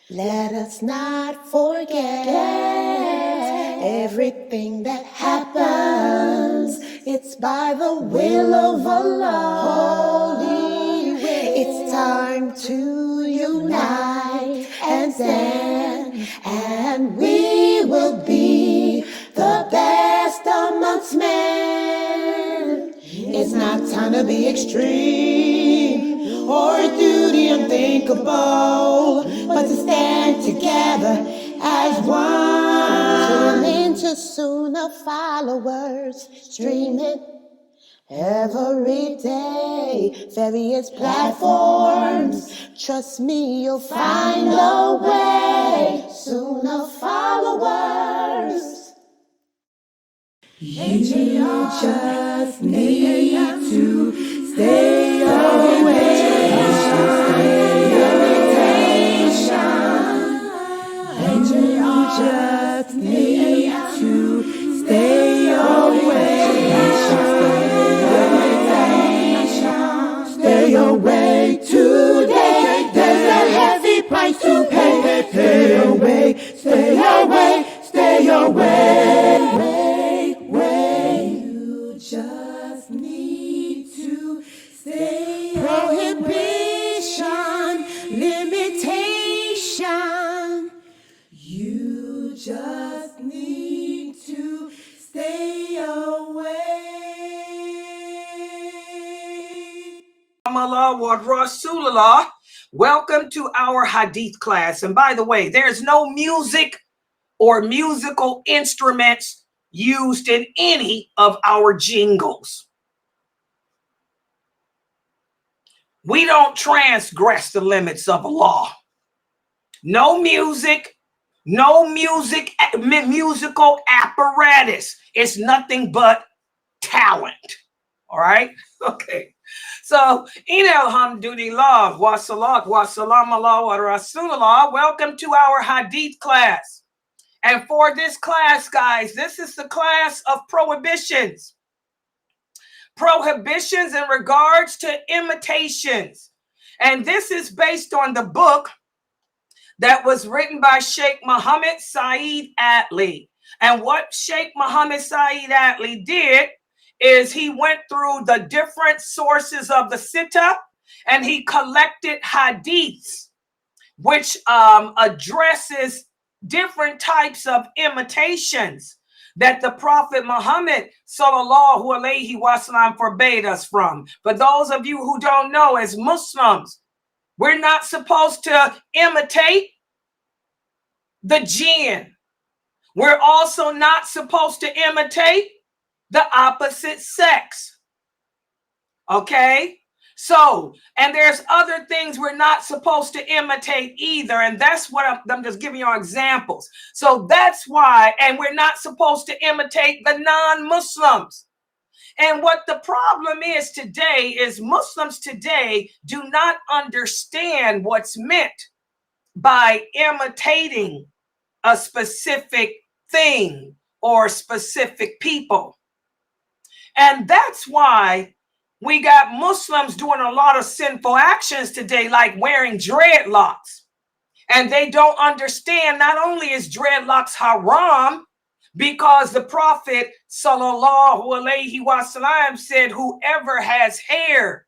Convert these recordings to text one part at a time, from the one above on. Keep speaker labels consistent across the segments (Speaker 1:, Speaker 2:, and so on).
Speaker 1: Let us not forget everything that happens. It's by the will of Allah. Holy will. It's time to unite and stand, and we will be the best amongst men. It's not time to be extreme or duty unthinkable, but to stand together as one. Tune into Sunnah followers, streaming every day, various platforms. Trust me, you'll find a way. Sunnah followers. You just need to stay away. And you just need to stay away. Stay away today. There's a heavy price to pay. Stay away, stay away, stay away. You just need to stay. Prohibition, limitation. You just need to stay away.
Speaker 2: Allah wa Rasulullah. Welcome to our Hadith class. And by the way, there's no music or musical instruments used in any of our jingles. We don't transgress the limits of Allah. No music, no musical apparatus. It's nothing but talent. All right? Okay. So, alhamdulillah, wa salat wa salam ala wa rasulullah. Welcome to our Hadith class. And for this class, guys, this is the class of prohibitions. Prohibitions in regards to imitations. And this is based on the book that was written by Sheikh Muhammad Saeed Atli. And what Sheikh Muhammad Saeed Atli did is he went through the different sources of the Sitta and he collected hadiths, which addresses different types of imitations that the Prophet Muhammad sallallahu alaihi wasallam forbade us from. For those of you who don't know, as Muslims, we're not supposed to imitate the jinn. We're also not supposed to imitate the opposite sex. Okay? So, and there's other things we're not supposed to imitate either. And that's what I'm just giving you examples. So that's why, and we're not supposed to imitate the non-Muslims. And what the problem is today is Muslims today do not understand what's meant by imitating a specific thing or specific people. And that's why we got Muslims doing a lot of sinful actions today, like wearing dreadlocks. And they don't understand not only is dreadlocks haram, because the Prophet sallallahu alaihi wasallam said whoever has hair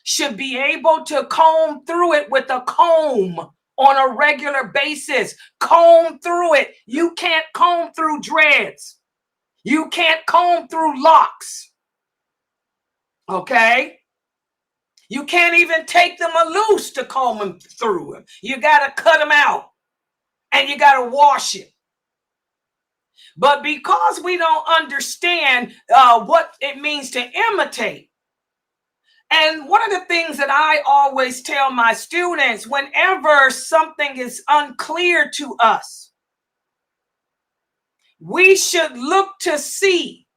Speaker 2: should be able to comb through it with a comb on a regular basis. Comb through it. You can't comb through dreads. You can't comb through locks. Okay? You can't even take them loose to comb them through them. You got to cut them out and you got to wash it. But because we don't understand what it means to imitate, and one of the things that I always tell my students, whenever something is unclear to us, we should look to see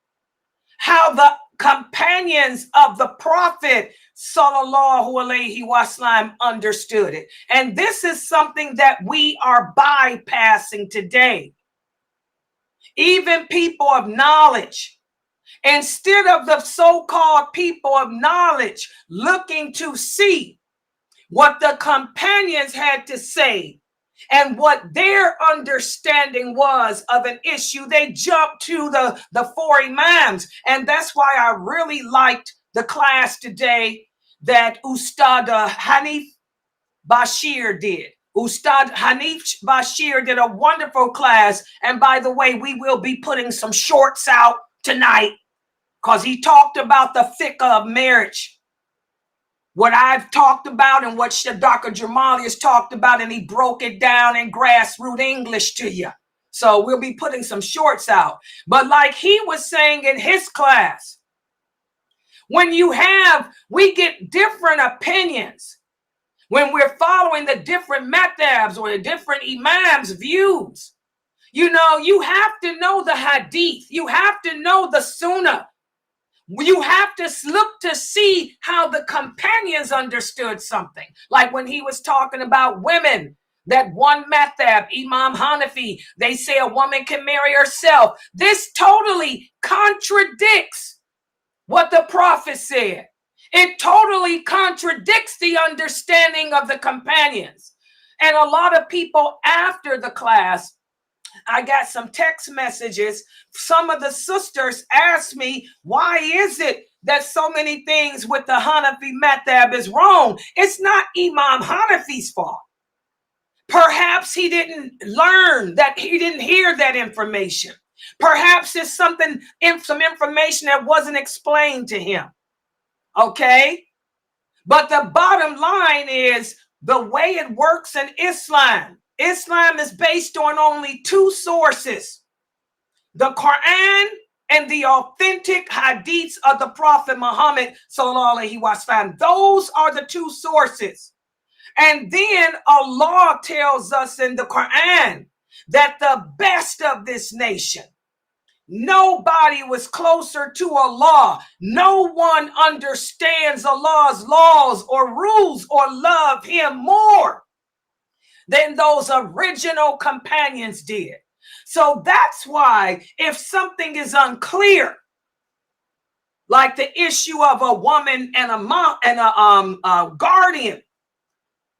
Speaker 2: how the companions of the Prophet sallallahu alaihi wasallam understood it. And this is something that we are bypassing today. Even people of knowledge, instead of the so-called people of knowledge looking to see what the companions had to say and what their understanding was of an issue, they jumped to the four imams. And that's why I really liked the class today that Ustadah Hanif Bashir did. Ustad Hanif Bashir did a wonderful class. And by the way, we will be putting some shorts out tonight because he talked about the fiqh of marriage. What I've talked about and what Dr. Jamali has talked about, and he broke it down in grassroots English to you. So we'll be putting some shorts out. But like he was saying in his class, when we get different opinions, when we're following the different madhabs or the different imams' views, you have to know the hadith. You have to know the sunnah. You have to look to see how the companions understood something. Like when he was talking about women, that one madhab, Imam Hanafi, they say a woman can marry herself. This totally contradicts what the Prophet said. It totally contradicts the understanding of the companions. And a lot of people after the class, I got some text messages. Some of the sisters asked me, why is it that so many things with the Hanafi madhab is wrong? It's not Imam Hanafi's fault. Perhaps he didn't learn that, he didn't hear that information. Perhaps it's some information that wasn't explained to him. Okay? But the bottom line is the way it works in Islam. Islam is based on only two sources: the Quran and the authentic hadiths of the Prophet Muhammad sallallahu alaihi wasallam. Those are the two sources. And then Allah tells us in the Quran that the best of this nation, nobody was closer to Allah. No one understands Allah's laws or rules or love him more than those original companions did. So that's why if something is unclear, like the issue of a woman and a mom and a guardian,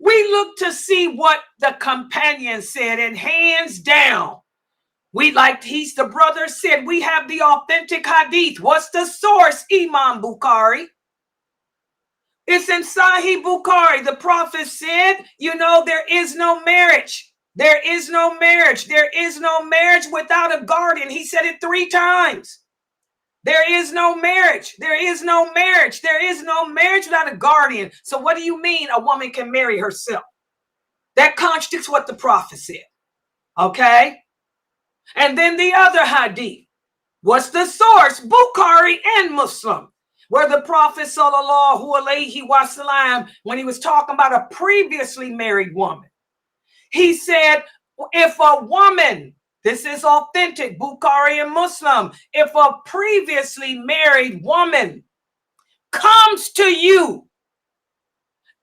Speaker 2: we look to see what the companion said, and hands down, the brother said, we have the authentic hadith. What's the source? Imam Bukhari. It's in Sahih Bukhari. The Prophet said, there is no marriage. There is no marriage. There is no marriage without a guardian. He said it 3 times. There is no marriage. There is no marriage. There is no marriage without a guardian. So what do you mean a woman can marry herself? That contradicts what the Prophet said. Okay? And then the other hadith. What's the source? Bukhari and Muslim. Where the Prophet sallallahu alaihi wasallam, when he was talking about a previously married woman, he said, if a woman, this is authentic, Bukhari and Muslim, if a previously married woman comes to you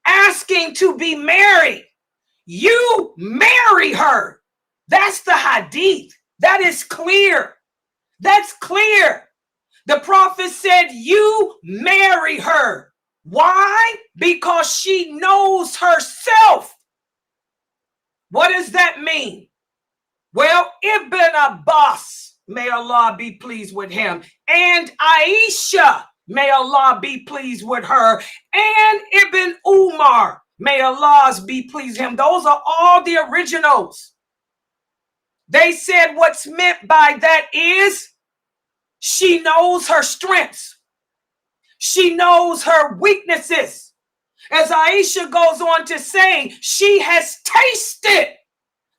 Speaker 2: asking to be married, you marry her. That's the hadith. That is clear. That's clear. The Prophet said, you marry her. Why? Because she knows herself. What does that mean? Well, Ibn Abbas, may Allah be pleased with him, and Aisha, may Allah be pleased with her, and Ibn Umar, may Allah be pleased with him. Those are all the originals. They said what's meant by that is she knows her strengths. She knows her weaknesses. As Aisha goes on to say, she has tasted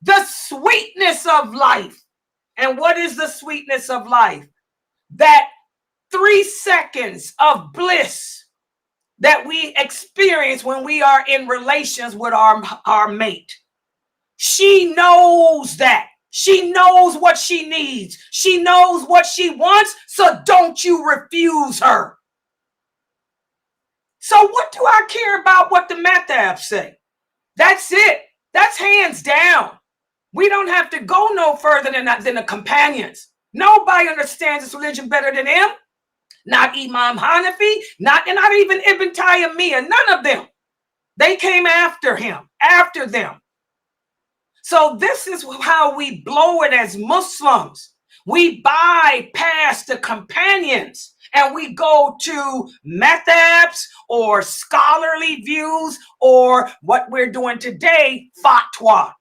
Speaker 2: the sweetness of life. And what is the sweetness of life? That 3 seconds of bliss that we experience when we are in relations with our mate. She knows that. She knows what she needs. She knows what she wants. So don't you refuse her. So what do I care about what the madhabs say? That's it. That's hands down. We don't have to go no further than the companions. Nobody understands this religion better than him. Not Imam Hanafi, not even Ibn Taymiyyah, none of them. They came after him, after them. So this is how we blow it as Muslims. We bypass the companions and we go to methabs or scholarly views or what we're doing today, fatwa.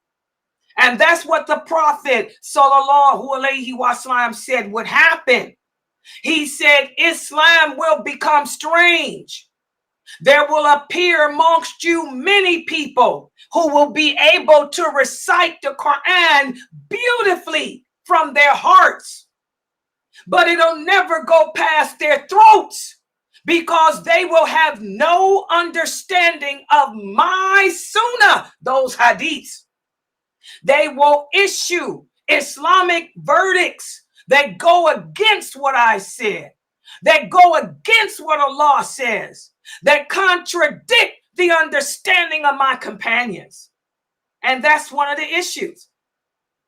Speaker 2: And that's what the Prophet sallallahu alaihi wasallam said would happen. He said, Islam will become strange. There will appear amongst you many people who will be able to recite the Quran beautifully from their hearts, but it'll never go past their throats because they will have no understanding of my sunnah, those hadiths. They will issue Islamic verdicts that go against what I said, that go against what Allah says, that contradict the understanding of my companions. And that's one of the issues.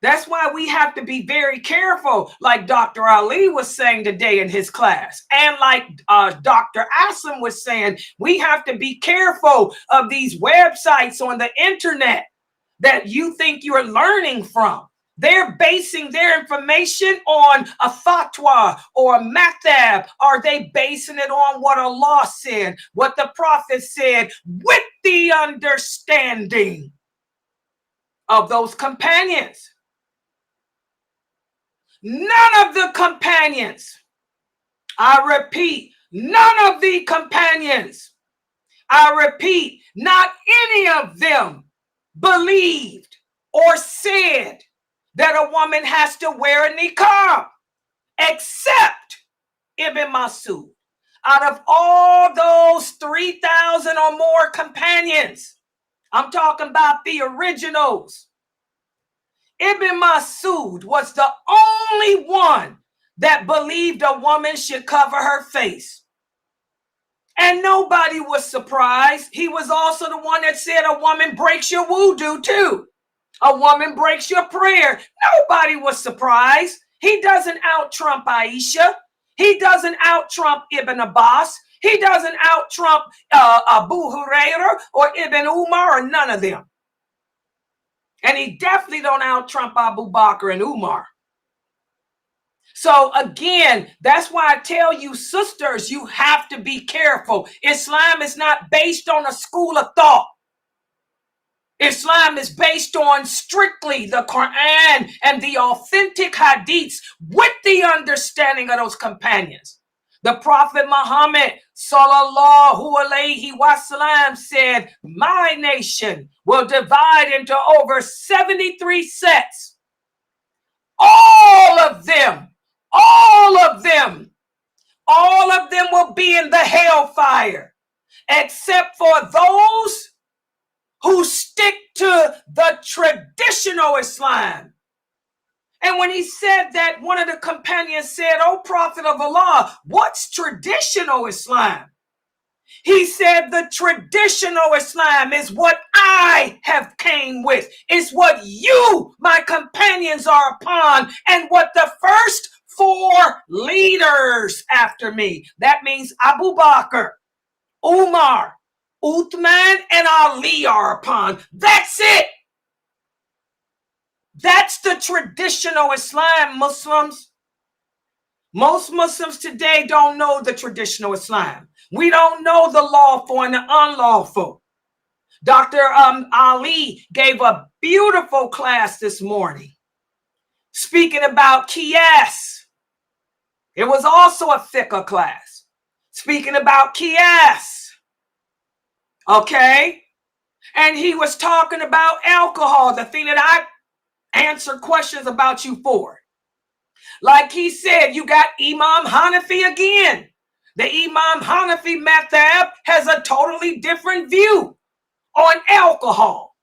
Speaker 2: That's why we have to be very careful, like Dr. Ali was saying today in his class, and like Dr. Aslam was saying, we have to be careful of these websites on the internet that you think you're learning from. They're basing their information on a fatwa or a mathab. Are they basing it on what Allah said, what the Prophet said, with the understanding of those companions? None of the companions, I repeat, none of the companions, I repeat, not any of them believed or said that a woman has to wear a niqab, except Ibn Masud. Out of all those 3,000 or more companions, I'm talking about the originals, Ibn Masud was the only one that believed a woman should cover her face. And nobody was surprised. He was also the one that said a woman breaks your wudu too. A woman breaks your prayer. Nobody was surprised. He doesn't out-trump Aisha. He doesn't out-trump Ibn Abbas. He doesn't out-trump Abu Hurairah or Ibn Umar or none of them. And he definitely don't out-trump Abu Bakr and Umar. So again, that's why I tell you, sisters, you have to be careful. Islam is not based on a school of thought. Islam is based on strictly the Quran and the authentic hadiths with the understanding of those companions. The Prophet Muhammad sallallahu alaihi wasallam said, my nation will divide into over 73 sets. All of them will be in the hellfire, except for those who stick to the traditional Islam. And when he said that, one of the companions said, "O Prophet of Allah, what's traditional Islam?" He said, the traditional Islam is what I have came with. It's what you, my companions, are upon, and what the first 4 leaders after me. That means Abu Bakr, Umar, Uthman, and Ali are upon. That's it. That's the traditional Islam, Muslims. Most Muslims today don't know the traditional Islam. We don't know the lawful and the unlawful. Dr. Ali gave a beautiful class this morning speaking about qiyas. It was also a fiqh class speaking about qiyas. Okay? And he was talking about alcohol, the thing that I answer questions about you for. Like he said, you got Imam Hanafi again. The Imam Hanafi madhab has a totally different view on alcohol.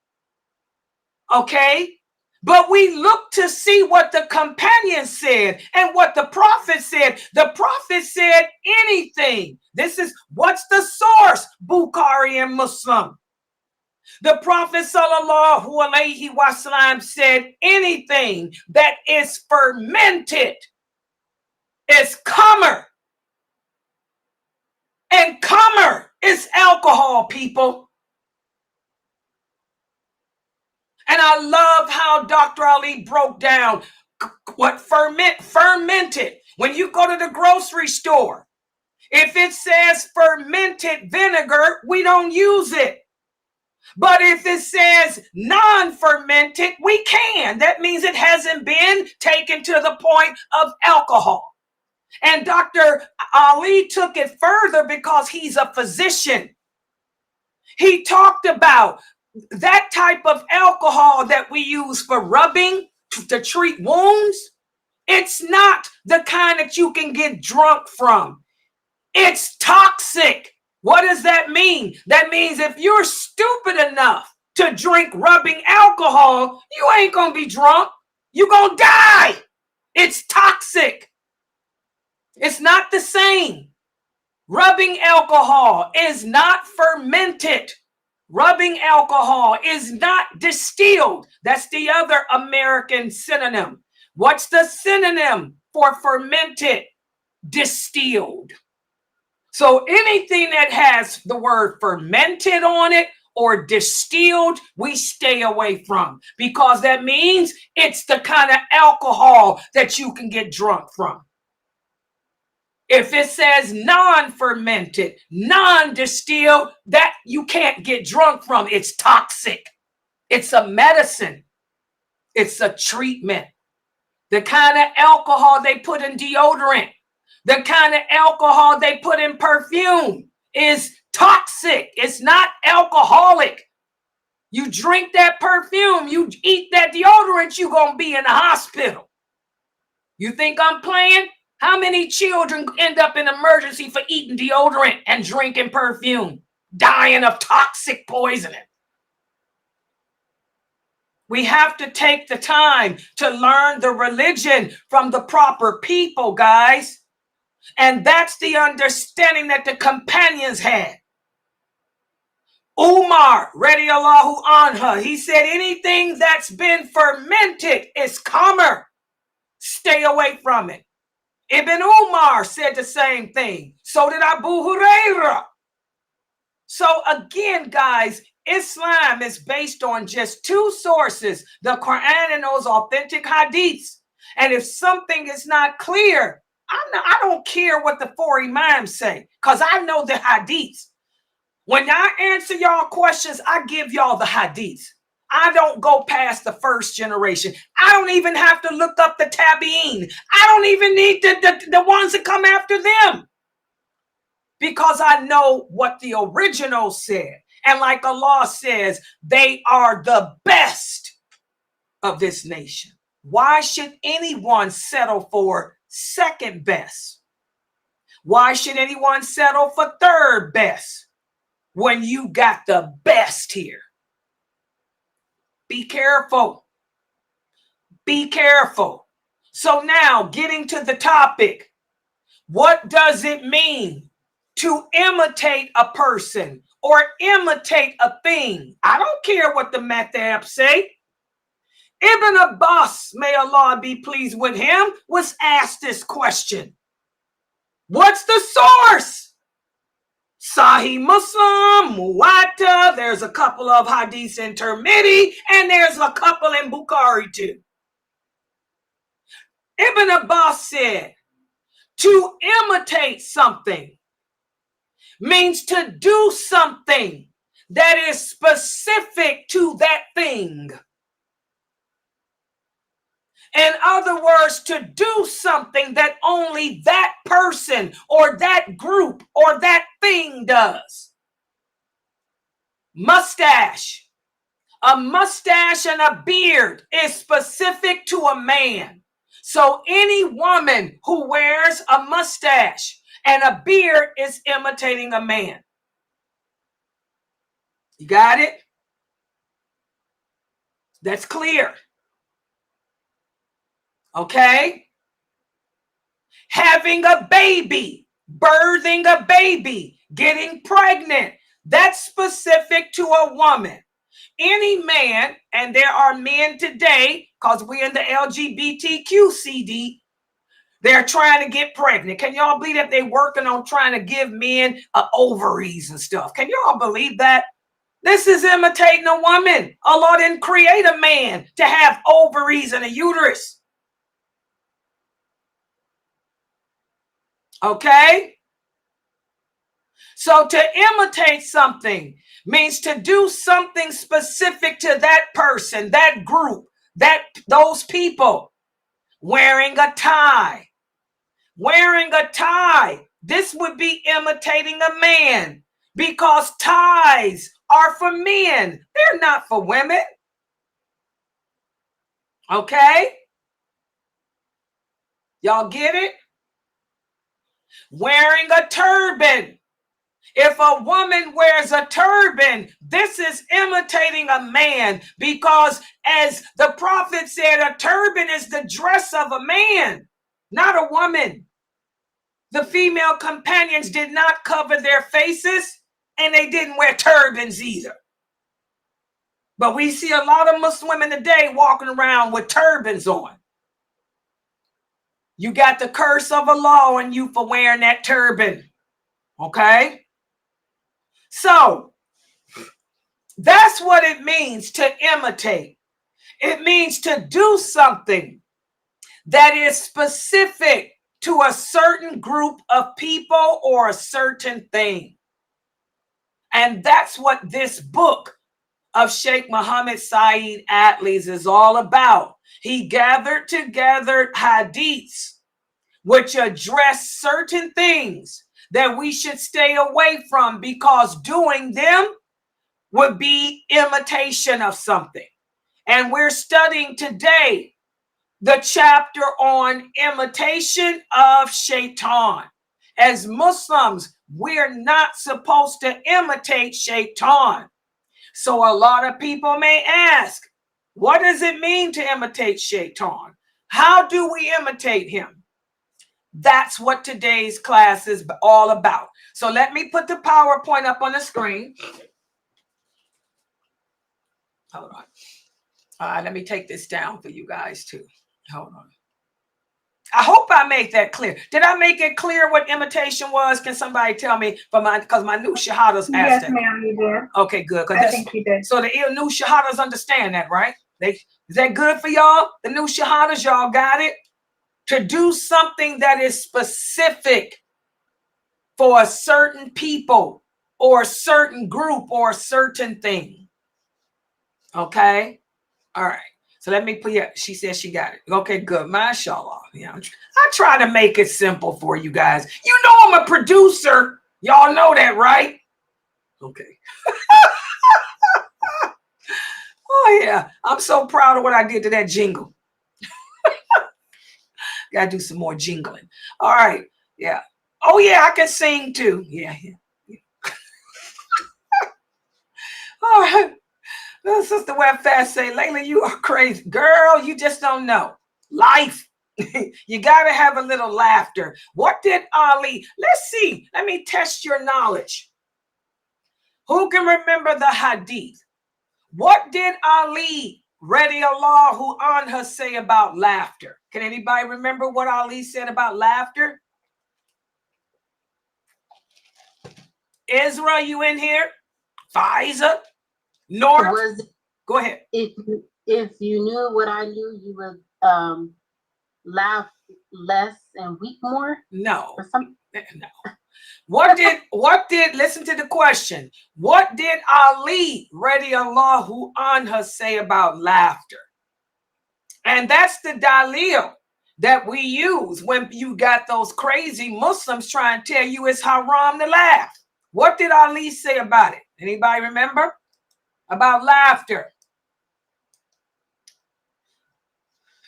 Speaker 2: Okay? But we look to see what the companions said and what the Prophet said. The Prophet said anything. This is, what's the source? Bukhari and Muslim. The Prophet sallallahu alaihi wasallam said anything that is fermented is khamr. And khamr is alcohol, people. And I love how Dr. Ali broke down what fermented. When you go to the grocery store, if it says fermented vinegar, we don't use it. But if it says non-fermented, we can. That means it hasn't been taken to the point of alcohol. And Dr. Ali took it further because he's a physician. He talked about that type of alcohol that we use for rubbing to treat wounds. It's not the kind that you can get drunk from. It's toxic. What does that mean? That means if you're stupid enough to drink rubbing alcohol, you ain't gonna be drunk. You're gonna die. It's toxic. It's not the same. Rubbing alcohol is not fermented. Rubbing alcohol is not distilled. That's the other American synonym. What's the synonym for fermented? Distilled. So anything that has the word fermented on it or distilled, we stay away from, because that means it's the kind of alcohol that you can get drunk from. If it says non-fermented, non-distilled, that you can't get drunk from. It's toxic. It's a medicine. It's a treatment. The kind of alcohol they put in deodorant, the kind of alcohol they put in perfume is toxic. It's not alcoholic. You drink that perfume, you eat that deodorant, you're going to be in the hospital. You think I'm playing? How many children end up in emergency for eating deodorant and drinking perfume, dying of toxic poisoning? We have to take the time to learn the religion from the proper people, guys. And that's the understanding that the companions had. Umar, radiallahu anha, he said anything that's been fermented is khamr. Stay away from it. Ibn Umar said the same thing. So did Abu Hurairah. So again, guys, Islam is based on just two sources, the Quran and those authentic hadiths. And if something is not clear, I don't care what the four imams say, because I know the hadiths. When I answer y'all questions, I give y'all the hadiths. I don't go past the first generation. I don't even have to look up the tabi'in. I don't even need the ones that come after them, because I know what the original said. And like Allah says, they are the best of this nation. Why should anyone settle for second best? Why should anyone settle for third best when you got the best here? Be careful. Be careful. So now, getting to the topic, what does it mean to imitate a person or imitate a thing? I don't care what the madhab say. Ibn Abbas, may Allah be pleased with him, was asked this question. What's the source? Sahih Muslim, Muwatta, there's a couple of hadiths in Tirmidhi, and there's a couple in Bukhari too. Ibn Abbas said, to imitate something means to do something that is specific to that thing. In other words, to do something that only that person or that group or that thing does. Mustache. A mustache and a beard is specific to a man. So any woman who wears a mustache and a beard is imitating a man. You got it? That's clear. Okay? Having a baby, birthing a baby, getting pregnant, that's specific to a woman. Any man, and there are men today, because we're in the LGBTQ CD, they're trying to get pregnant. Can y'all believe that they're working on trying to give men ovaries and stuff? Can y'all believe that? This is imitating a woman. Allah didn't create a man to have ovaries and a uterus. Okay? So to imitate something means to do something specific to that person, that group, those people. Wearing a tie. Wearing a tie. This would be imitating a man because ties are for men. They're not for women. Okay? Y'all get it? Wearing a turban. If a woman wears a turban, this is imitating a man because, as the prophet said, a turban is the dress of a man, not a woman. The female companions did not cover their faces, and they didn't wear turbans either. But we see a lot of Muslim women today walking around with turbans on. You got the curse of Allah on you for wearing that turban. Okay? So, that's what it means to imitate. It means to do something that is specific to a certain group of people or a certain thing. And that's what this book of Sheikh Muhammad Saeed Atlee's is all about. He gathered together hadiths which address certain things that we should stay away from because doing them would be imitation of something. And we're studying today the chapter on imitation of Shaytan. As Muslims, we're not supposed to imitate Shaytan. So a lot of people may ask, what does it mean to imitate Shaytan? How do we imitate him? That's what today's class is all about. So let me put the PowerPoint up on the screen. Hold on. All right, let me take this down for you guys too. Hold on. I hope I made that clear. Did I make it clear what imitation was? Can somebody tell me? Because my new shahadas asked
Speaker 3: yes,
Speaker 2: that.
Speaker 3: ma'am, you did.
Speaker 2: Okay, good.
Speaker 3: I think you did.
Speaker 2: So the new shahadas understand that, right? Is that good for y'all? The new shahadas, y'all got it? To do something that is specific for a certain people or a certain group or a certain thing. Okay? All right. So let me put you. She said she got it. Okay, good. Mashallah. Yeah, I try to make it simple for you guys. You know I'm a producer. Y'all know that, right? Okay. Oh, yeah. I'm so proud of what I did to that jingle. Got to do some more jingling. All right. Yeah. Oh, yeah, I can sing too. Yeah. All right. Sister Webfast say, Layla, you are crazy. Girl, you just don't know. Life. You got to have a little laughter. What did Ali? Let's see. Let me test your knowledge. Who can remember the hadith? What did Ali, radiallahu anha, say about laughter? Can anybody remember what Ali said about laughter? Ezra, you in here? Faiza? Nora? Go ahead.
Speaker 4: If you knew what I knew, you would laugh less and weep more?
Speaker 2: No.
Speaker 4: Or something?
Speaker 2: No. What did, listen to the question. What did Ali, radiallahu anha, say about laughter? And that's the dalil that we use when you got those crazy Muslims trying to tell you it's haram to laugh. What did Ali say about it? Anybody remember? About laughter.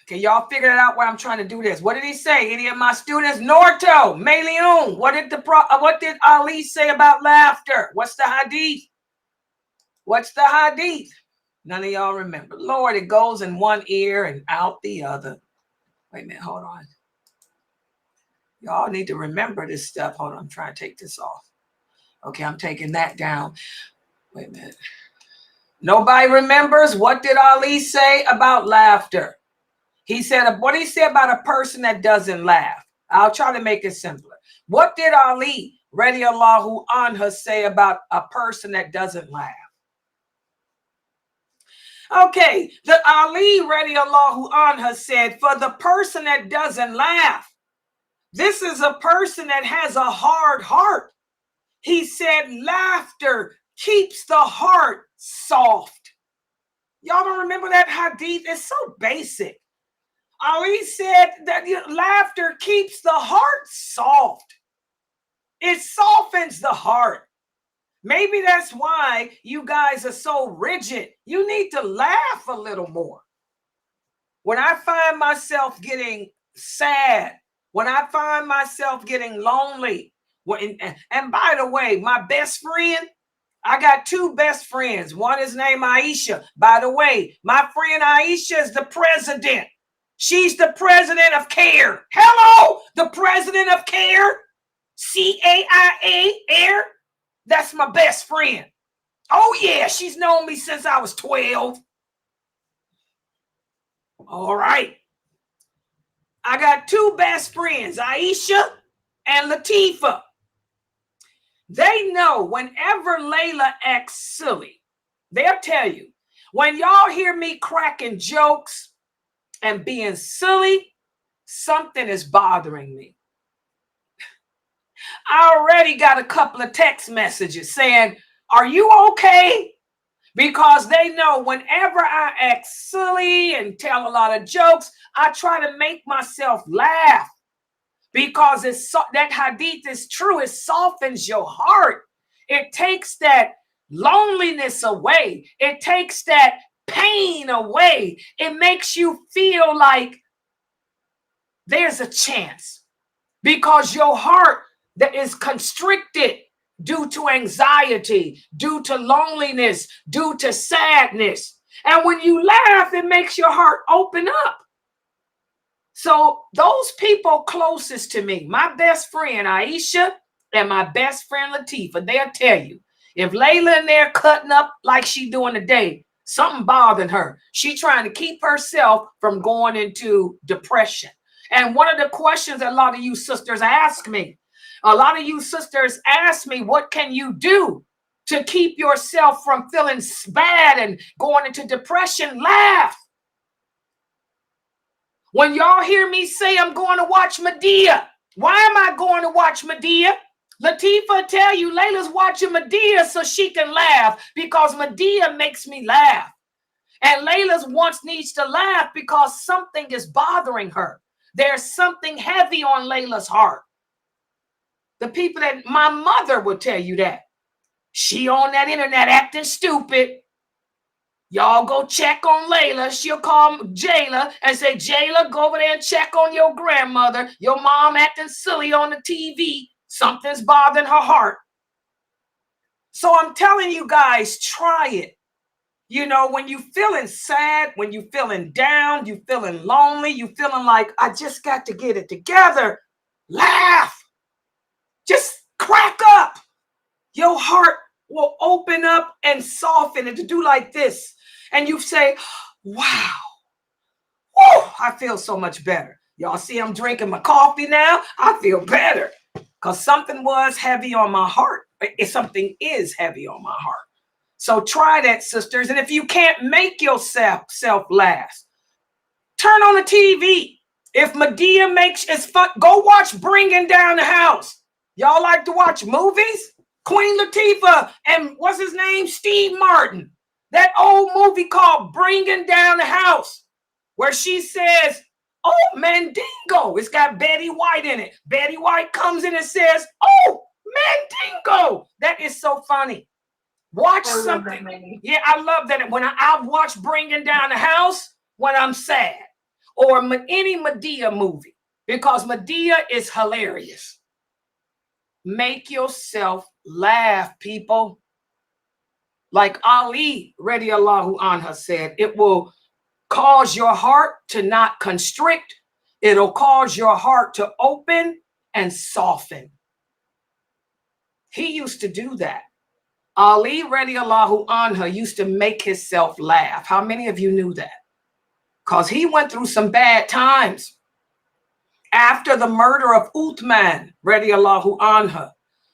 Speaker 2: Okay, y'all figure it out while I'm trying to do this. What did he say? Any of my students? Norto, Melion. What did Ali say about laughter? What's the hadith? What's the hadith? None of y'all remember. Lord, it goes in one ear and out the other. Wait a minute, hold on. Y'all need to remember this stuff. Hold on, I'm trying to take this off. Okay, I'm taking that down. Wait a minute. Nobody remembers? What did Ali say about laughter? He said, what did he say about a person that doesn't laugh? I'll try to make it simpler. What did Ali, radiallahu anha, say about a person that doesn't laugh? Okay, the Ali radiallahu anha said, for the person that doesn't laugh, this is a person that has a hard heart. He said, laughter keeps the heart soft. Y'all don't remember that hadith? It's so basic. Ali said that laughter keeps the heart soft. It softens the heart. Maybe that's why you guys are so rigid. You need to laugh a little more. When I find myself getting sad, when I find myself getting lonely, and by the way, my best friend, I got two best friends. One is named Aisha. By the way, my friend Aisha is the president. She's the president of CARE. Hello, the president of CARE. CAIA, AIR. That's my best friend. Oh, yeah, she's known me since I was 12. All right. I got two best friends, Aisha and Latifa. They know whenever Layla acts silly, they'll tell you, when y'all hear me cracking jokes and being silly, something is bothering me. I already got a couple of text messages saying, are you okay? Because they know whenever I act silly and tell a lot of jokes, I try to make myself laugh. Because that hadith is true. It softens your heart. It takes that loneliness away. It takes that pain away. It makes you feel like there's a chance. Because your heart that is constricted due to anxiety, due to loneliness, due to sadness. And when you laugh, it makes your heart open up. So those people closest to me, my best friend Aisha and my best friend Latifa, they'll tell you, if Layla in there cutting up like she doing today, something bothering her. She trying to keep herself from going into depression. And one of the questions a lot of you sisters ask me, what can you do to keep yourself from feeling bad and going into depression? Laugh. When y'all hear me say I'm going to watch Medea, why am I going to watch Medea? Latifa tell you Layla's watching Medea so she can laugh because Medea makes me laugh. And Layla's needs to laugh because something is bothering her. There's something heavy on Layla's heart. The people that my mother would tell you that. She on that internet acting stupid. Y'all go check on Layla. She'll call Jayla and say, Jayla, go over there and check on your grandmother. Your mom acting silly on the TV. Something's bothering her heart. So I'm telling you guys, try it. You know, when you feeling sad, when you feeling down, you feeling lonely, you feeling like, I just got to get it together. Laugh. Just crack up. Your heart will open up and soften and to do like this. And you say, wow, woo, I feel so much better. Y'all see I'm drinking my coffee now? I feel better because something was heavy on my heart. Something is heavy on my heart. So try that, sisters. And if you can't make yourself laugh, turn on the TV. If Medea makes it fun, go watch Bringing Down the House. Y'all like to watch movies? Queen Latifah and what's his name? Steve Martin. That old movie called Bringing Down the House, where she says, oh, Mandingo. It's got Betty White in it. Betty White comes in and says, oh, Mandingo. That is so funny. Watch something. Yeah, I love that. When I watch Bringing Down the House when I'm sad, or any Medea movie, because Medea is hilarious. Make yourself laugh, people. Like Ali radiallahu anha said, it will cause your heart to not constrict. It'll cause your heart to open and soften. He used to do that. Ali radiallahu anha used to make himself laugh. How many of you knew that? Because he went through some bad times. After the murder of Uthman radiallahu anha,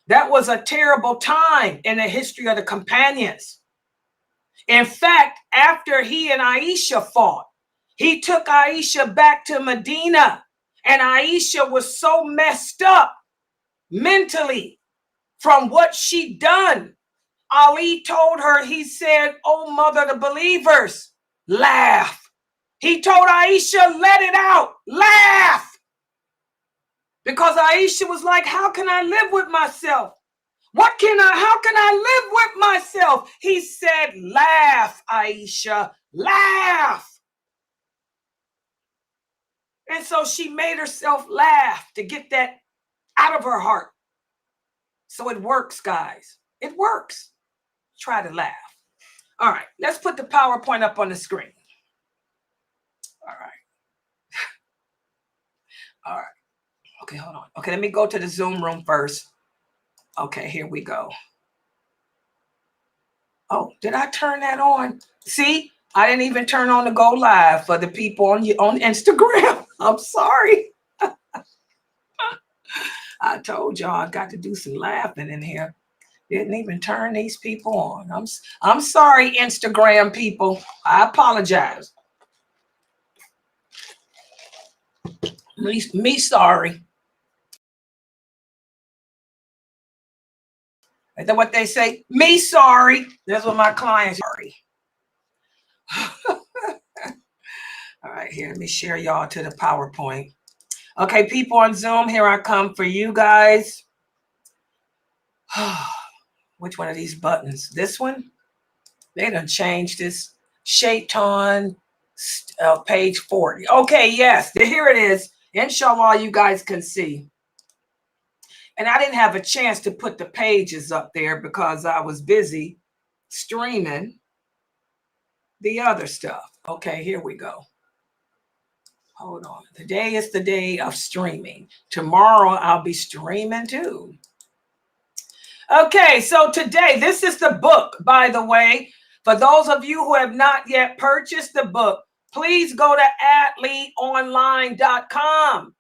Speaker 2: that was a terrible time in the history of the companions. In fact, after he and Aisha fought, he took Aisha back to Medina, and Aisha was so messed up mentally from what she'd done. Ali told her, he said, "Oh, mother of the believers, laugh." He told Aisha, "Let it out, laugh." Because Aisha was like, "How can I live with myself? How can I live with myself?" He said, "Laugh, Aisha, laugh." And so she made herself laugh to get that out of her heart. So it works, guys. It works. Try to laugh. All right, let's put the PowerPoint up on the screen. All right. All right. Okay, hold on. Okay, let me go to the Zoom room first. Okay, here we go. Oh, did I turn that on? See, I didn't even turn on the go live for the people on Instagram. I'm sorry. I told y'all I got to do some laughing in here. Didn't even turn these people on. I'm sorry, Instagram people. I apologize. Me sorry. Is that what they say? Me sorry. That's what my clients sorry. All right, here, let me share y'all to the PowerPoint. Okay, people on Zoom, here I come for you guys. Which one of these buttons? This one? They done changed this. Shaytan, page 40. Okay, yes, here it is. Inshallah, you guys can see. And I didn't have a chance to put the pages up there because I was busy streaming the other stuff. Okay, here we go. Hold on. Today is the day of streaming. Tomorrow I'll be streaming too. Okay, so today, this is the book, by the way. For those of you who have not yet purchased the book, please go to atleeonline.com.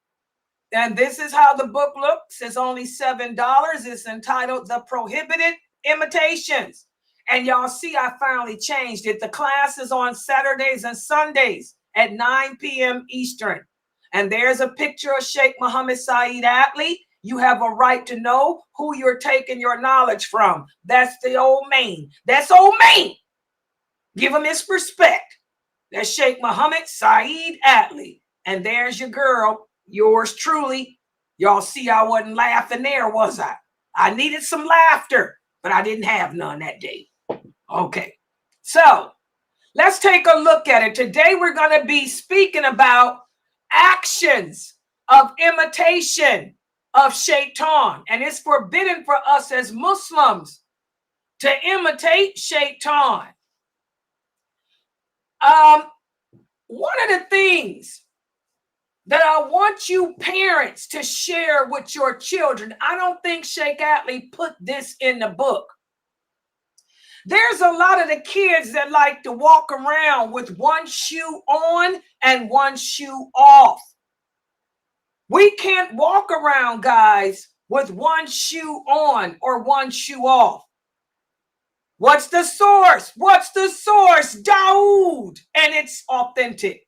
Speaker 2: And this is how the book looks. It's only $7. It's entitled The Prohibited Imitations. And y'all see, I finally changed it. The class is on Saturdays and Sundays at 9 p.m. Eastern. And there's a picture of Sheikh Muhammad Saeed Atlee. You have a right to know who you're taking your knowledge from. That's the old man. That's old man. Give him his respect. That's Sheikh Muhammad Saeed Atlee. And there's your girl, yours truly. Y'all see I wasn't laughing there, was I? I needed some laughter, but I didn't have none that day. Okay, so let's take a look at it. Today we're going to be speaking about actions of imitation of Shaytan. And it's forbidden for us as Muslims to imitate Shaytan. One of the things that I want you parents to share with your children, I don't think Sheikh Atlee put this in the book. There's a lot of the kids that like to walk around with one shoe on and one shoe off. We can't walk around, guys, with one shoe on or one shoe off. What's the source? What's the source? Dawood. And it's authentic.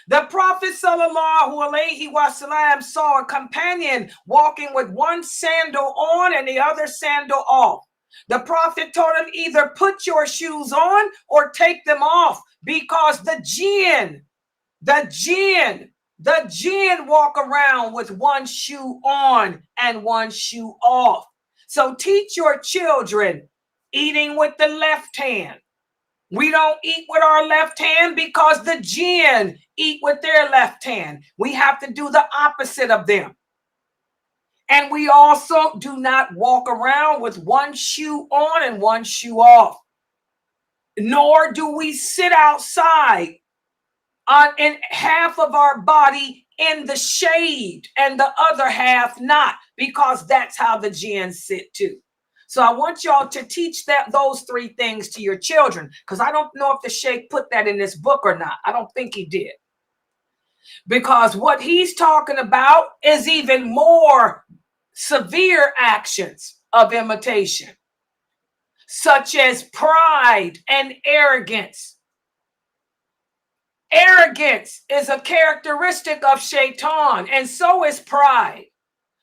Speaker 2: The Prophet ﷺ saw a companion walking with one sandal on and the other sandal off. The Prophet told him, either put your shoes on or take them off, because the jinn walk around with one shoe on and one shoe off. So teach your children eating with the left hand. We don't eat with our left hand because the jinn eat with their left hand. We have to do the opposite of them. And we also do not walk around with one shoe on and one shoe off. Nor do we sit outside in half of our body in the shade and the other half not, because that's how the jinn sit too. So I want y'all to teach those three things to your children, because I don't know if the Sheikh put that in this book or not. I don't think he did. Because what he's talking about is even more severe actions of imitation. such as pride and arrogance. Arrogance is a characteristic of Shaytan, and so is pride.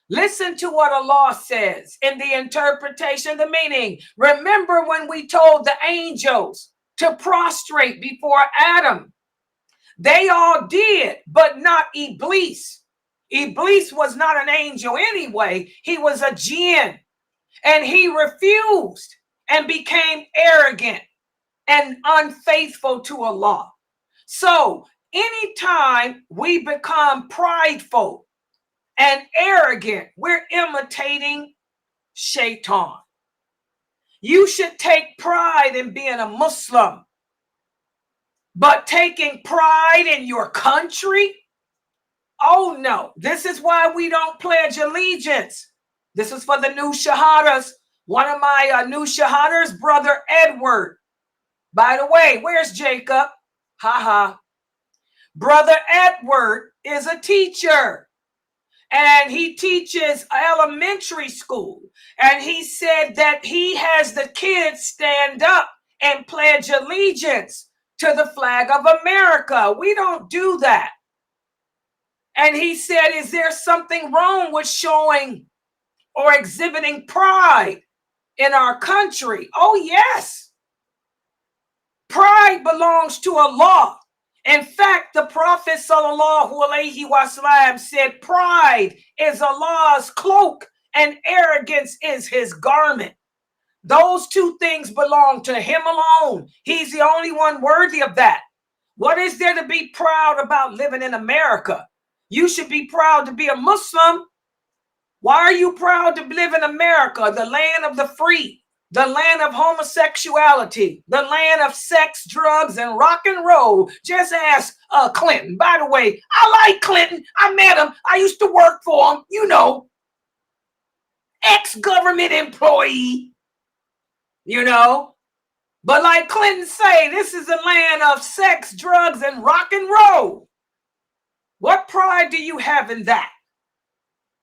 Speaker 2: Listen to what Allah says in the interpretation, the meaning. Remember when we told the angels to prostrate before Adam? They all did, but not Iblis. Iblis was not an angel anyway. He was a jinn, and he refused and became arrogant and unfaithful to Allah. So anytime we become prideful and arrogant, we're imitating Shaytan. You should take pride in being a Muslim, but taking pride in your country? Oh no, this is why we don't pledge allegiance. This is for the new shahadas. One of my new shahadas, Brother Edward. By the way, where's Jacob? Brother Edward is a teacher, and he teaches elementary school. And he said that he has the kids stand up and pledge allegiance to the flag of America. We don't do that. And he said, is there something wrong with showing or exhibiting pride in our country? Oh, yes. Pride belongs to Allah. In fact, the Prophet ﷺ said pride is Allah's cloak and arrogance is his garment. Those two things belong to him alone. He's the only one worthy of that. What is there to be proud about living in America? You should be proud to be a Muslim. Why are you proud to live in America, the land of the free, the land of homosexuality, the land of sex, drugs, and rock and roll? Just ask Clinton. By the way, I like Clinton. I met him. I used to work for him. You know, ex-government employee, you know. But like Clinton say, this is a land of sex, drugs, and rock and roll. What pride do you have in that?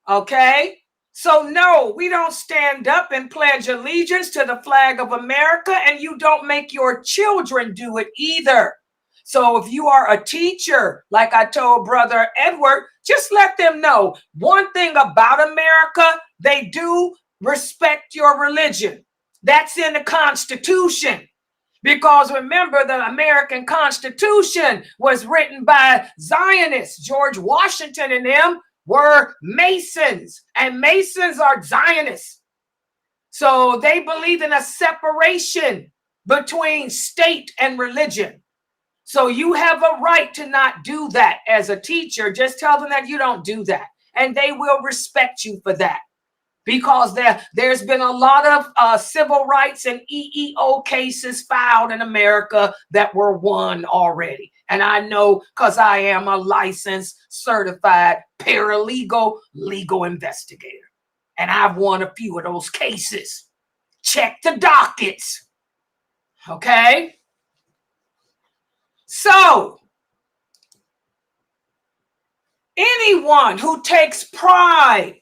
Speaker 2: Okay? So no, we don't stand up and pledge allegiance to the flag of America, and you don't make your children do it either. So if you are a teacher, like I told Brother Edward, just let them know one thing about America: they do respect your religion. That's in the Constitution. Because remember, the American Constitution was written by Zionists. George Washington and them were Masons, and Masons are Zionists. So they believe in a separation between state and religion. So you have a right to not do that as a teacher. Just tell them that you don't do that, and they will respect you for that. Because there's been a lot of civil rights and EEO cases filed in America that were won already. And I know because I am a licensed, certified paralegal legal investigator. And I've won a few of those cases. Check the dockets. Okay? So, anyone who takes pride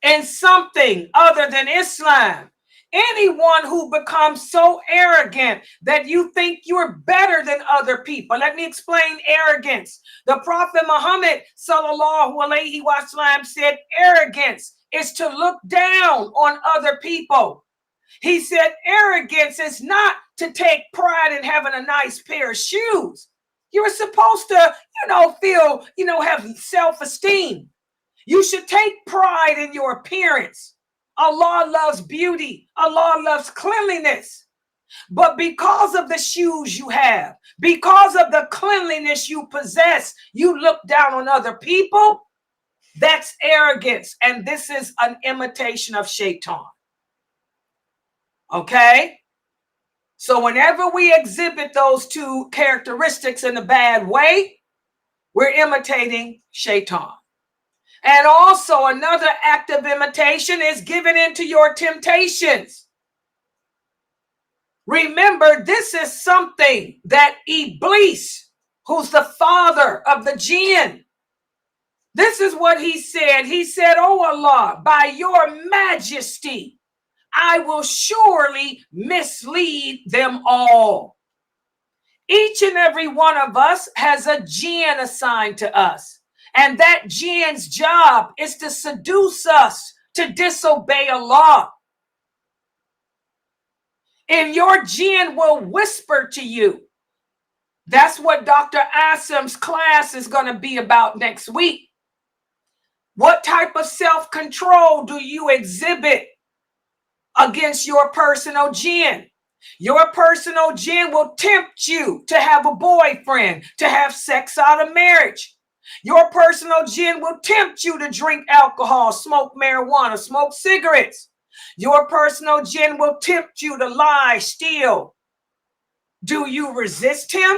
Speaker 2: in something other than Islam, anyone who becomes so arrogant that you think you're better than other people. Let me explain arrogance. The Prophet Muhammad ﷺ said arrogance is to look down on other people. He said arrogance is not to take pride in having a nice pair of shoes. You're supposed to, feel, have self-esteem. You should take pride in your appearance. Allah loves beauty. Allah loves cleanliness. But because of the shoes you have, because of the cleanliness you possess, you look down on other people. That's arrogance. And this is an imitation of Shaytan. Okay? So whenever we exhibit those two characteristics in a bad way, we're imitating Shaytan. And also another act of imitation is giving in to your temptations. Remember, this is something that Iblis, who's the father of the jinn, this is what he said. He said, "Oh Allah, by your majesty, I will surely mislead them all. Each and every one of us has a jinn assigned to us. And that jinn's job is to seduce us to disobey Allah. And your jinn will whisper to you. That's what Dr. Asim's class is going to be about next week. What type of self-control do you exhibit against your personal jinn? Your personal jinn will tempt you to have a boyfriend, to have sex out of marriage. Your personal jinn will tempt you to drink alcohol, smoke marijuana, smoke cigarettes. Your personal jinn will tempt you to lie, steal. Do you resist him?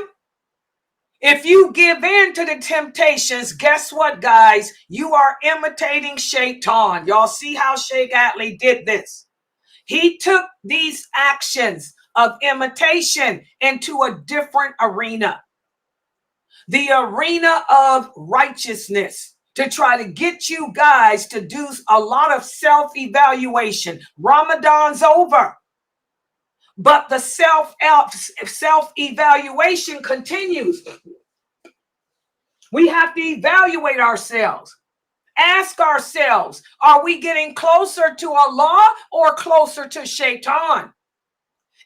Speaker 2: If you give in to the temptations, guess what, guys? You are imitating Shaytan. Y'all see how Sheikh Atlee did this? He took these actions of imitation into a different arena. The arena of righteousness, to try to get you guys to do a lot of self-evaluation. Ramadan's over, but the self-evaluation continues. We have to evaluate ourselves. Ask ourselves, are we getting closer to Allah or closer to Shaitan?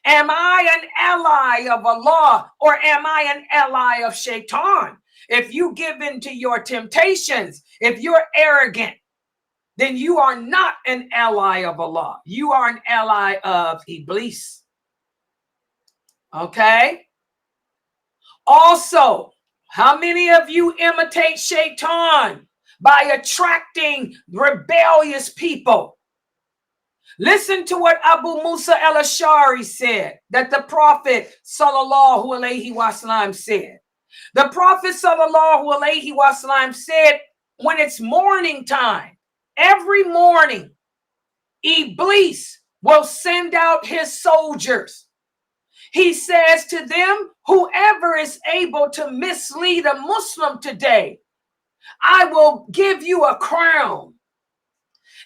Speaker 2: Am I an ally of Allah or am I an ally of Shaitan? If you give in to your temptations, if you're arrogant, then you are not an ally of Allah. You are an ally of Iblis. Okay? Also, how many of you imitate Shaitan by attracting rebellious people? Listen to what Abu Musa al-Ash'ari said, that the Prophet sallallahu alaihi wasallam said. The Prophet sallallahu alaihi wasallam said, when it's morning time, every morning, Iblis will send out his soldiers. He says to them, whoever is able to mislead a Muslim today, I will give you a crown.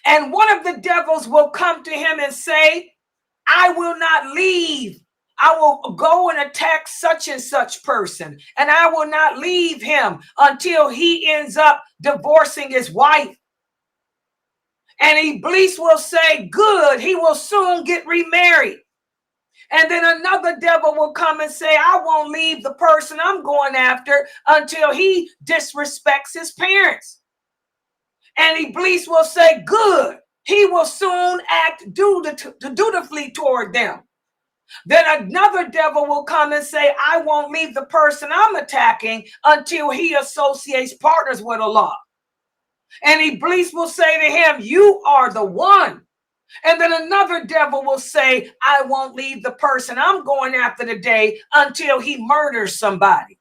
Speaker 2: And one of the devils will come to him and say, I will not leave. I will go and attack such and such person, and I will not leave him until he ends up divorcing his wife. And Iblis will say, good, he will soon get remarried. And then another devil will come and say, I won't leave the person I'm going after until he disrespects his parents. And Iblis will say, good, he will soon act dutifully toward them. Then another devil will come and say, I won't leave the person I'm attacking until he associates partners with Allah. And Iblis will say to him, you are the one. And then another devil will say, I won't leave the person I'm going after today until he murders somebody.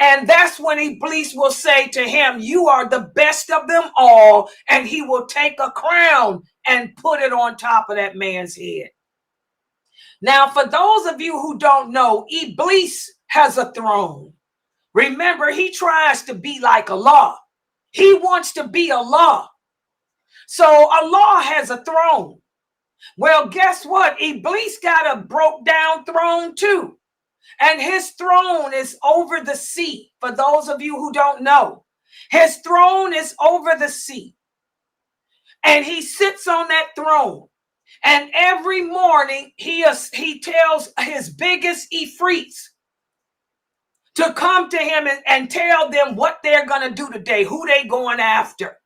Speaker 2: And that's when Iblis will say to him, you are the best of them all. And he will take a crown and put it on top of that man's head. Now, for those of you who don't know, Iblis has a throne. Remember, he tries to be like Allah. He wants to be Allah. So Allah has a throne. Well, guess what? Iblis got a broke down throne too. And his throne is over the sea. For those of you who don't know, his throne is over the sea. And he sits on that throne. And every morning he tells his biggest ifrits to come to him and tell them what they're going to do today, who they going after.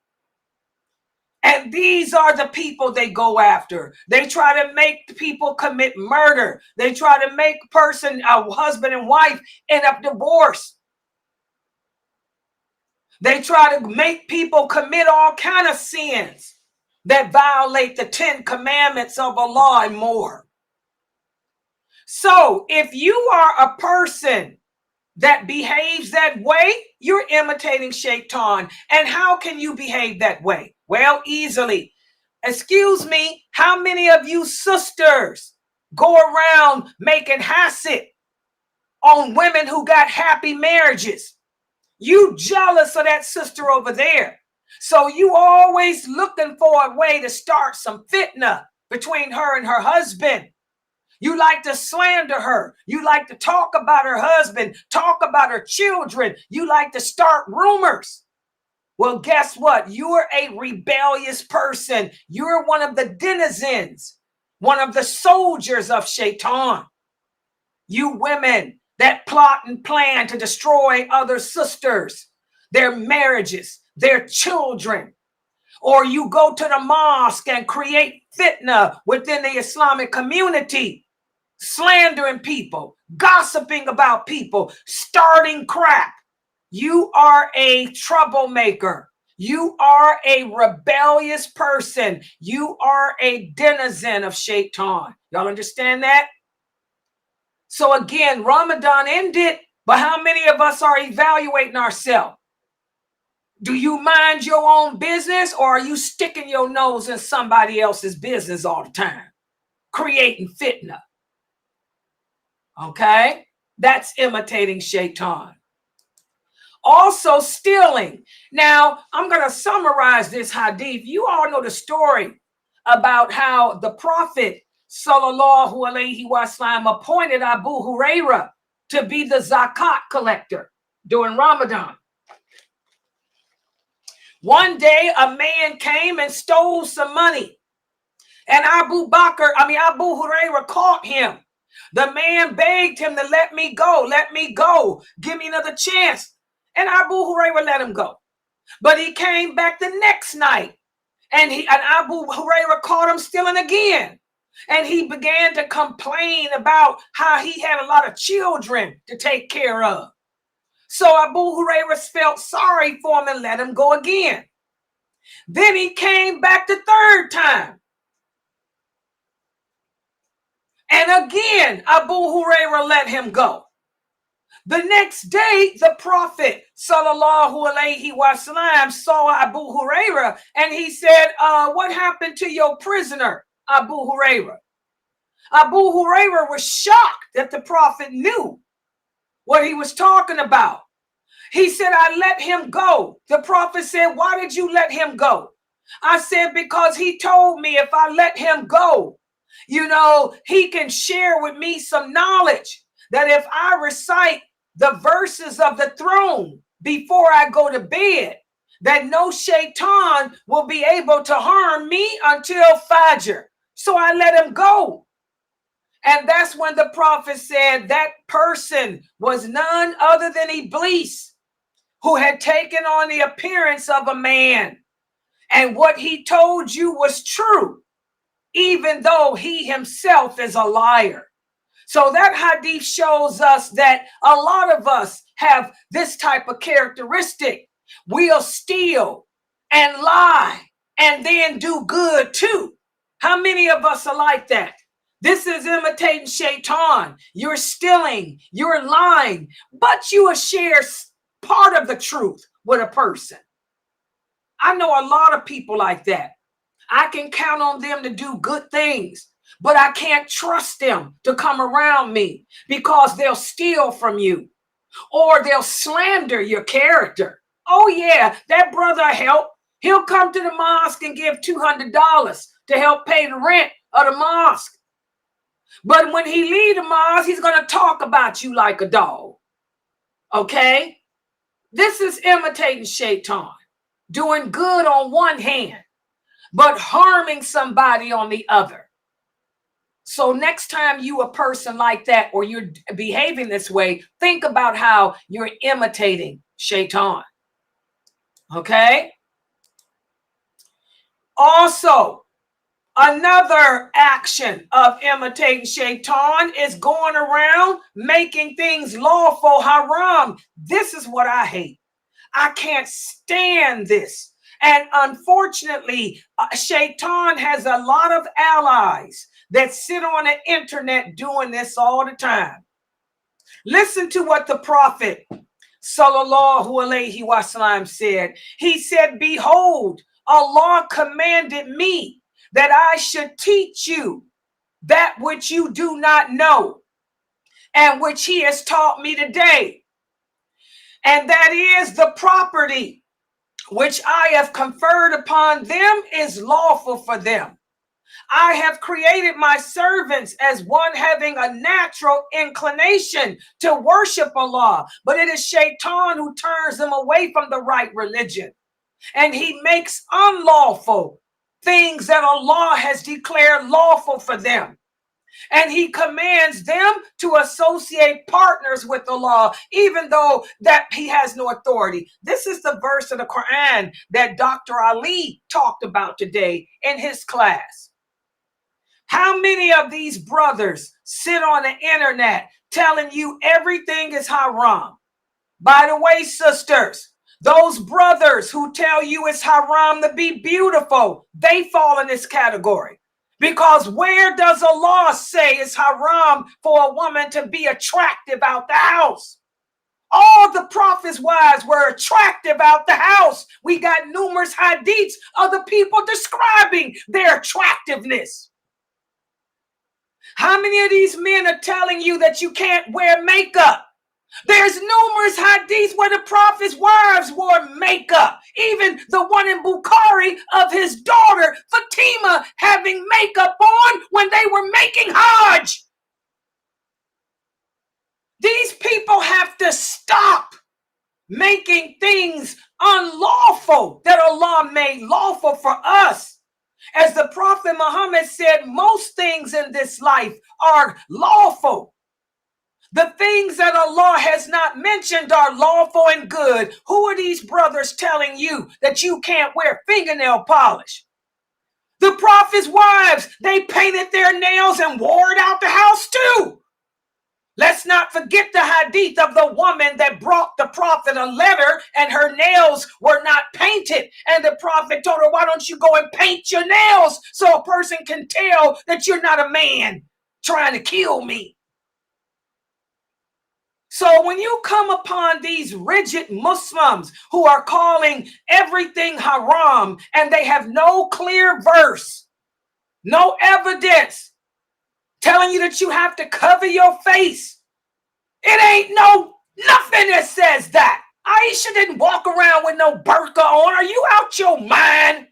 Speaker 2: And these are the people they go after. They try to make people commit murder. They try to make a husband and wife, end up divorced. They try to make people commit all kind of sins that violate the 10 commandments of Allah and more. So if you are a person that behaves that way, you're imitating Shaitan. And how can you behave that way? Well, easily. Excuse me, how many of you sisters go around making hasad on women who got happy marriages? You jealous of that sister over there. So you always looking for a way to start some fitna between her and her husband. You like to slander her. You like to talk about her husband, talk about her children. You like to start rumors. Well, guess what? You're a rebellious person. You're one of the denizens, one of the soldiers of Shaytan. You women that plot and plan to destroy other sisters, their marriages, their children. Or you go to the mosque and create fitna within the Islamic community, slandering people, gossiping about people, starting crap. You are a troublemaker. You are a rebellious person. You are a denizen of Shaytan. Y'all understand that? So again, Ramadan ended, but how many of us are evaluating ourselves? Do you mind your own business, or are you sticking your nose in somebody else's business all the time, creating fitna? Okay, that's imitating Shaytan. Also stealing. Now, I'm going to summarize this hadith. You all know the story about how the Prophet sallallahu alaihi wasallam appointed Abu Huraira to be the zakat collector during Ramadan. One day, a man came and stole some money, and Abu Huraira caught him. The man begged him to let me go, give me another chance. And Abu Huraira let him go. But he came back the next night, and Abu Huraira caught him stealing again. And he began to complain about how he had a lot of children to take care of. So Abu Huraira felt sorry for him and let him go again. Then he came back the third time. And again, Abu Huraira let him go. The next day, the Prophet sallallahu alaihi wasallam saw Abu Huraira, and he said, what happened to your prisoner, Abu Huraira? Abu Huraira was shocked that the Prophet knew what he was talking about. He said, I let him go. The Prophet said, why did you let him go? I said, because he told me if I let him go, he can share with me some knowledge that if I recite the verses of the throne before I go to bed, that no Shaytan will be able to harm me until Fajr. So I let him go. And that's when the Prophet said that person was none other than Iblis, who had taken on the appearance of a man. And what he told you was true, even though he himself is a liar. So that hadith shows us that a lot of us have this type of characteristic. We'll steal and lie and then do good too. How many of us are like that? This is imitating Shaytan. You're stealing, you're lying, but you will share part of the truth with a person. I know a lot of people like that. I can count on them to do good things, but I can't trust them to come around me because they'll steal from you or they'll slander your character. Oh yeah, that brother help. He'll come to the mosque and give $200 to help pay the rent of the mosque. But when he leaves the mosque, he's going to talk about you like a dog. Okay? This is imitating Shaytan, doing good on one hand, but harming somebody on the other. So next time you a person like that, or you're behaving this way, think about how you're imitating Shaytan. Okay? Also, another action of imitating Shaytan is going around making things lawful haram. This is what I hate. I can't stand this. And unfortunately, Shaytan has a lot of allies that sit on the internet doing this all the time. Listen to what the Prophet sallallahu alaihi wasallam said. He said, behold, Allah commanded me that I should teach you that which you do not know, and which he has taught me today. And that is the property which I have conferred upon them is lawful for them. I have created my servants as one having a natural inclination to worship Allah, but it is Shaytan who turns them away from the right religion. And he makes unlawful things that Allah has declared lawful for them. And he commands them to associate partners with Allah, even though that he has no authority. This is the verse of the Quran that Dr. Ali talked about today in his class. How many of these brothers sit on the internet telling you everything is haram? By the way, sisters, those brothers who tell you it's haram to be beautiful, they fall in this category. Because where does Allah say it's haram for a woman to be attractive out the house? All the prophets' wives were attractive out the house. We got numerous hadiths of the people describing their attractiveness. How many of these men are telling you that you can't wear makeup? There's numerous hadiths where the prophet's wives wore makeup. Even the one in Bukhari of his daughter, Fatima, having makeup on when they were making Hajj. These people have to stop making things unlawful that Allah made lawful for us. As the Prophet Muhammad said, most things in this life are lawful. The things that Allah has not mentioned are lawful and good. Who are these brothers telling you that you can't wear fingernail polish? The Prophet's wives, they painted their nails and wore it out the house too. Let's not forget the hadith of the woman that brought the Prophet a letter and her nails were not painted. And the Prophet told her, why don't you go and paint your nails so a person can tell that you're not a man trying to kill me. So when you come upon these rigid Muslims who are calling everything haram and they have no clear verse, no evidence telling you that you have to cover your face, it ain't nothing that says that. Aisha didn't walk around with no burqa on. Are you out your mind?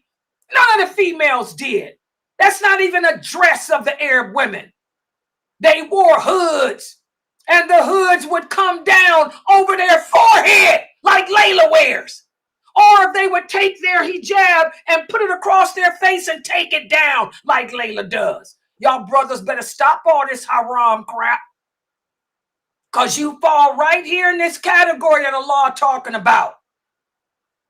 Speaker 2: None of the females did. That's not even a dress of the Arab women. They wore hoods. And the hoods would come down over their forehead like Layla wears. Or if they would take their hijab and put it across their face and take it down like Layla does. Y'all brothers better stop all this haram crap. Because you fall right here in this category that Allah talking about.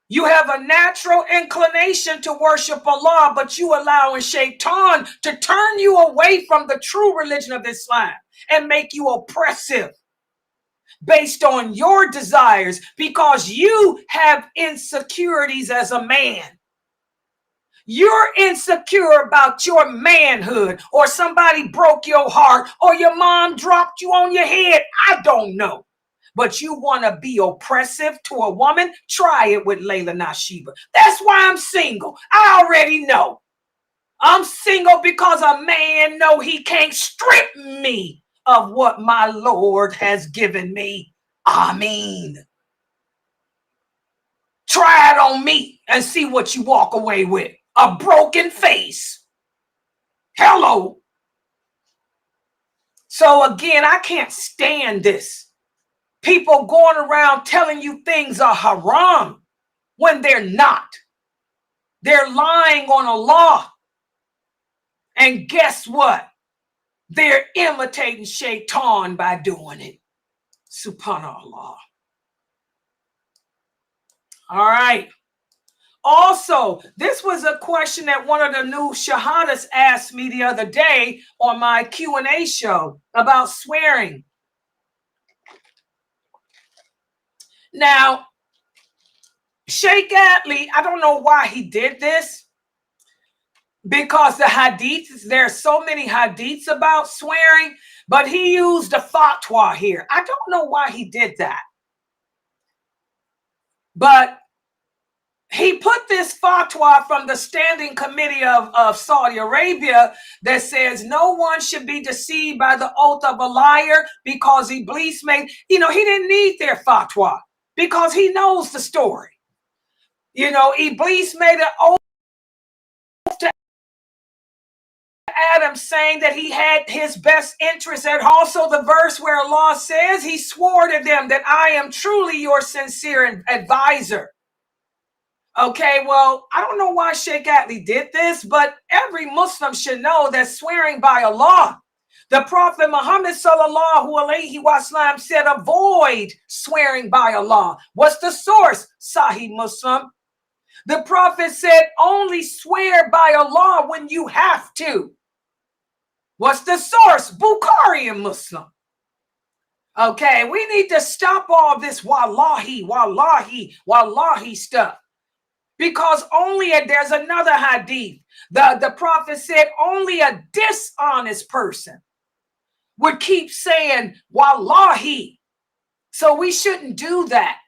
Speaker 2: You have a natural inclination to worship Allah, but you allowing Shaytan to turn you away from the true religion of Islam and make you oppressive based on your desires because you have insecurities as a man. You're insecure about your manhood, or somebody broke your heart, or your mom dropped you on your head. I don't know. But you want to be oppressive to a woman? Try it with Laila Nasheeba. That's why I'm single. I already know. I'm single because a man know he can't strip me of what my Lord has given me. Ameen. Try it on me and see what you walk away with. A broken face. Hello. So again, I can't stand this. People going around telling you things are haram when they're not. They're lying on Allah. And guess what? They're imitating Shaytan by doing it. Subhanallah. All right. Also, this was a question that one of the new shahadas asked me the other day on my Q&A show about swearing. Now, Sheikh Atlee, I don't know why he did this, because the hadiths, there are so many hadiths about swearing, but he used a fatwa here. I don't know why he did that. But he put this fatwa from the Standing Committee of Saudi Arabia that says no one should be deceived by the oath of a liar because Iblis made, he didn't need their fatwa because he knows the story. Iblis made an oath to Adam, saying that he had his best interest. And also the verse where Allah says he swore to them that I am truly your sincere advisor. Okay, well, I don't know why Sheikh Atlee did this, but every Muslim should know that swearing by Allah, the Prophet Muhammad sallallahu alaihi wasallam said, avoid swearing by Allah. What's the source? Sahih Muslim. The Prophet said, only swear by Allah when you have to. What's the source? Bukhari and Muslim. Okay, we need to stop all this wallahi, wallahi, wallahi stuff. Because there's another hadith. The Prophet said only a dishonest person would keep saying wallahi. So we shouldn't do that.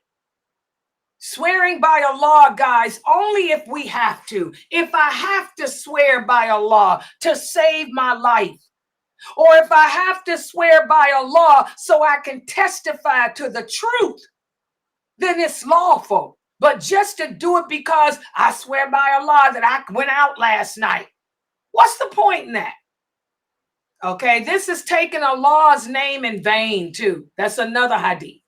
Speaker 2: Swearing by Allah, guys, only if we have to. If I have to swear by Allah to save my life, or if I have to swear by Allah so I can testify to the truth, then it's lawful. But just to do it because I swear by Allah that I went out last night, what's the point in that? Okay, this is taking Allah's name in vain too. That's another hadith.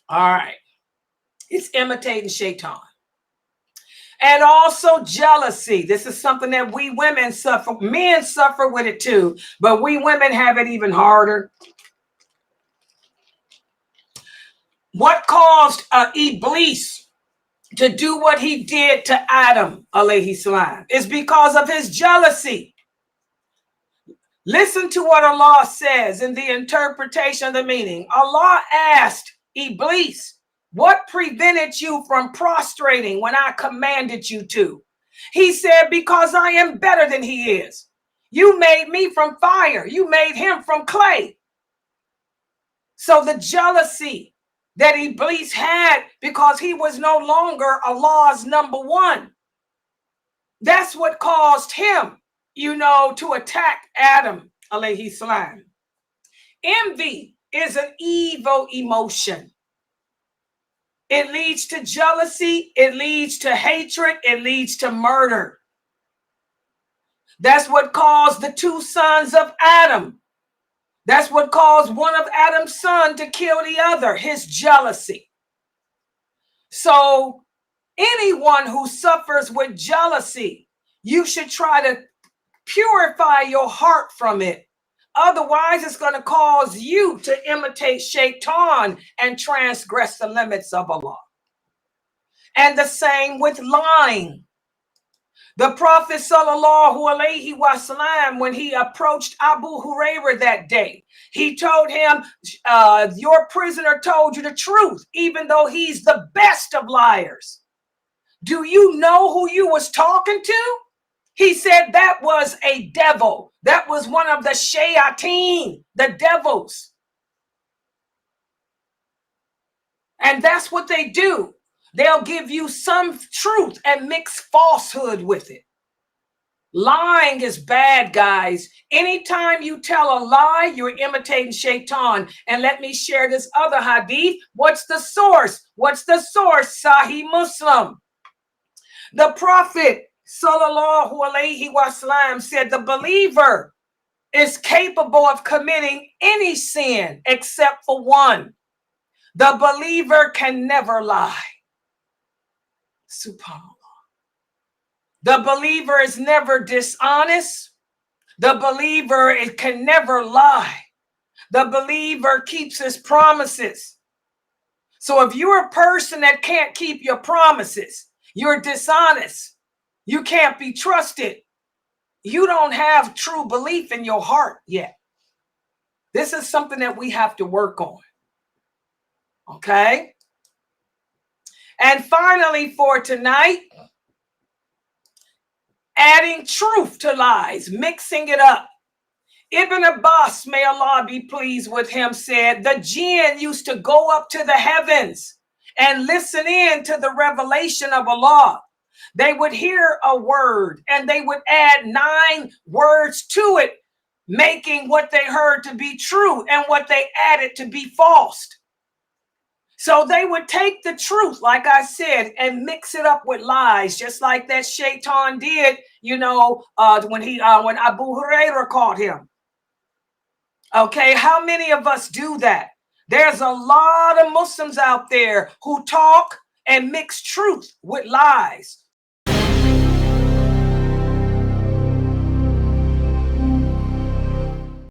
Speaker 2: All right. It's imitating Shaytan. And also jealousy. This is something that we women suffer. Men suffer with it too, but we women have it even harder. What caused Iblis to do what he did to Adam, alayhi salam, is because of his jealousy. Listen to what Allah says in the interpretation of the meaning. Allah asked Iblis, what prevented you from prostrating when I commanded you to? He said, because I am better than he is. You made me from fire. You made him from clay. So the jealousy that Iblis had because he was no longer Allah's number one, that's what caused him, to attack Adam, alayhi salam. Envy is an evil emotion. It leads to jealousy. It leads to hatred. It leads to murder. That's what caused the two sons of Adam. That's what caused one of Adam's sons to kill the other, his jealousy. So anyone who suffers with jealousy, you should try to purify your heart from it. Otherwise, it's going to cause you to imitate Shaytan and transgress the limits of Allah. And the same with lying. The Prophet sallallahu alaihi wasallam, when he approached Abu Hurairah that day, he told him, your prisoner told you the truth, even though he's the best of liars. Do you know who you was talking to? He said that was a devil. That was one of the Shaytan, the devils. And that's what they do. They'll give you some truth and mix falsehood with it. Lying is bad, guys. Anytime you tell a lie, you're imitating Shaytan. And let me share this other hadith. What's the source? What's the source? Sahih Muslim. The Prophet sallallahu alaihi wasallam said the believer is capable of committing any sin except for one. The believer can never lie. SubhanAllah. The believer is never dishonest. The believer can never lie. The believer keeps his promises. So if you're a person that can't keep your promises, you're dishonest, you can't be trusted, you don't have true belief in your heart yet. This is something that we have to work on. Okay? And finally, for tonight, adding truth to lies, mixing it up. Ibn Abbas, may Allah be pleased with him, said the jinn used to go up to the heavens and listen in to the revelation of Allah. They would hear a word and they would add 9 words to it, making what they heard to be true and what they added to be false. So they would take the truth, like I said, and mix it up with lies, just like that Shaytan did, you know, when Abu Hurairah caught him. Okay, how many of us do that? There's a lot of Muslims out there who talk and mix truth with lies.